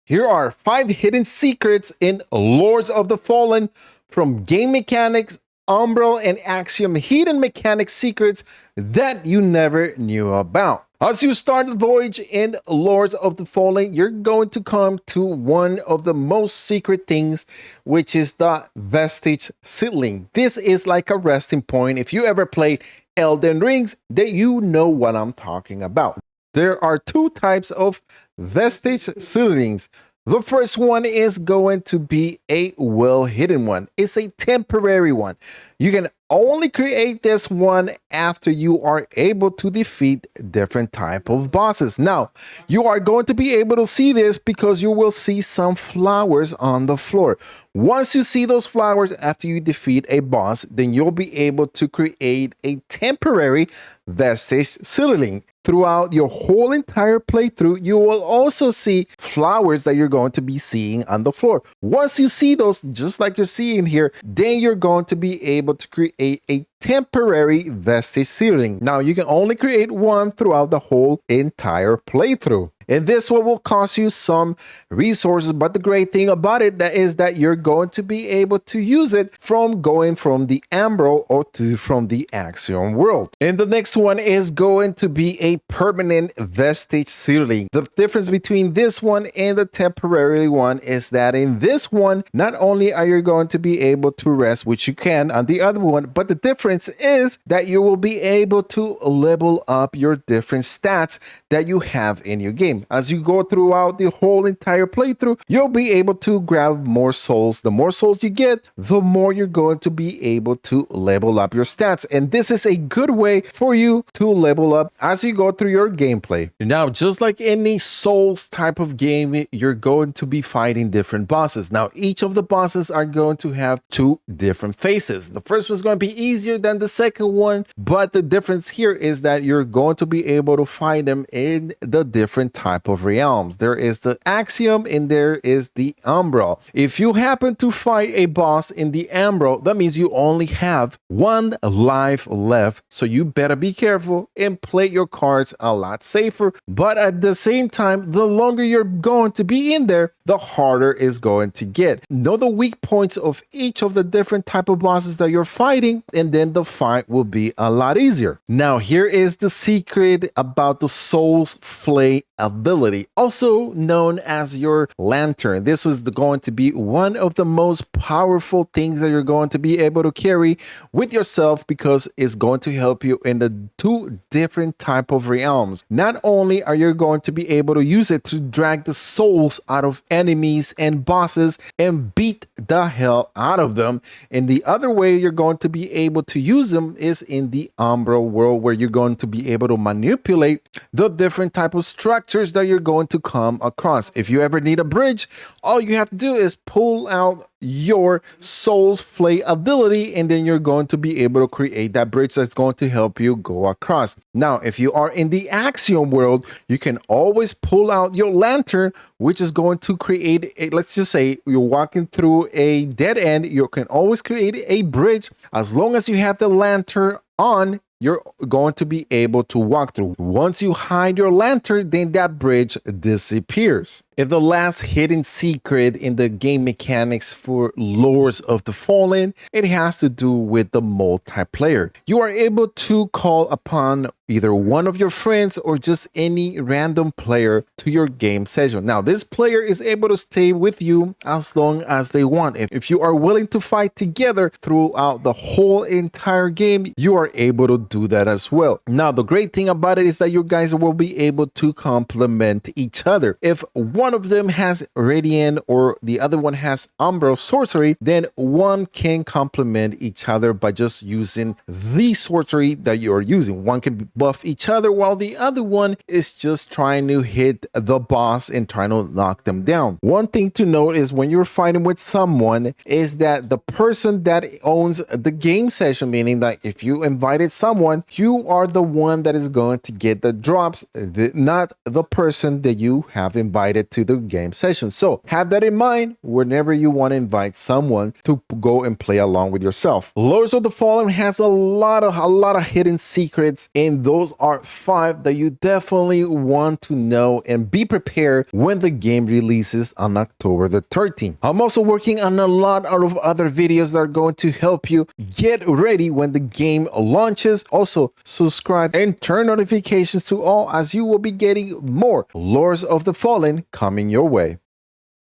Here are 5 hidden secrets in Lords of the Fallen from game mechanics, umbral, and axiom hidden mechanic secrets that you never knew about. As you start the voyage in Lords of the Fallen, you're going to come to one of the most secret things, which is the Vestige seedling. This is like a resting point. If you ever played Elden Rings, then you know what I'm talking about. There are 2 types of Vestige seedlings. The first one is going to be a well-hidden one. It's a temporary one. You can only create this one after you are able to defeat different type of bosses. Now, you are going to be able to see this because you will see some flowers on the floor. Once you see those flowers after you defeat a boss, then you'll be able to create a temporary Vestige seedling. Throughout your whole entire playthrough, you will also see flowers that you're going to be seeing on the floor. Once you see those, just like you're seeing here, then you're going to be able to create a temporary Vestige seedling. Now, you can only create one throughout the whole entire playthrough. And this one will cost you some resources, but the great thing about it is that you're going to be able to use it from going from the umbral or from the axiom world. And the next one is going to be a permanent Vestige seedling. The difference between this one and the temporary one is that in this one, not only are you going to be able to rest, which you can on the other one, but the difference is that you will be able to level up your different stats that you have in your game. As you go throughout the whole entire playthrough, you'll be able to grab more souls. The more souls you get, the more you're going to be able to level up your stats. And this is a good way for you to level up as you go through your gameplay. Now, just like any Souls type of game, you're going to be fighting different bosses. Now, each of the bosses are going to have 2 different phases. The first one's going to be easier than the second one, but the difference here is that you're going to be able to fight them in the different type of realms. There is the axiom and there is the umbral. If you happen to fight a boss in the umbral, that means you only have 1 life left, so you better be careful and play your cards a lot safer. But at the same time, the longer you're going to be in there, the harder it's going to get. Know the weak points of each of the different type of bosses that you're fighting, and then the fight will be a lot easier. Now, here is the secret about the Soul's Flay ability, also known as your lantern. This was going to be one of the most powerful things that you're going to be able to carry with yourself because it's going to help you in the 2 different type of realms. Not only are you going to be able to use it to drag the souls out of enemies and bosses and beat the hell out of them, and the other way you're going to be able to use them is in the umbral world, where you're going to be able to manipulate the different type of structures that you're going to come across. If you ever need a bridge, all you have to do is pull out your Soul's Flay ability, and then you're going to be able to create that bridge that's going to help you go across. Now, if you are in the axiom world, you can always pull out your lantern, which is going to create a, let's just say you're walking through a dead end, you can always create a bridge. As long as you have the lantern on, you're going to be able to walk through. Once you hide your lantern, then that bridge disappears. And the last hidden secret in the game mechanics for Lords of the Fallen, it has to do with the multiplayer. You are able to call upon either one of your friends or just any random player to your game session. Now, this player is able to stay with you as long as they want. If you are willing to fight together throughout the whole entire game, you are able to do that as well. Now, the great thing about it is that you guys will be able to complement each other. If one of them has Radiant or the other one has Umbral Sorcery, then one can complement each other by just using the sorcery that you're using. One can buff each other while the other one is just trying to hit the boss and trying to knock them down. One thing to note is when you're fighting with someone is that the person that owns the game session, meaning that if you invited someone, you are the one that is going to get the drops, not the person that you have invited to the game session. So have that in mind whenever you want to invite someone to go and play along with yourself. Lords of the Fallen has a lot of hidden secrets, and those are 5 that you definitely want to know and be prepared when the game releases on October the 13th. I'm also working on a lot of other videos that are going to help you get ready when the game launches. Also, subscribe and turn notifications to all, as you will be getting more Lords of the Fallen coming your way.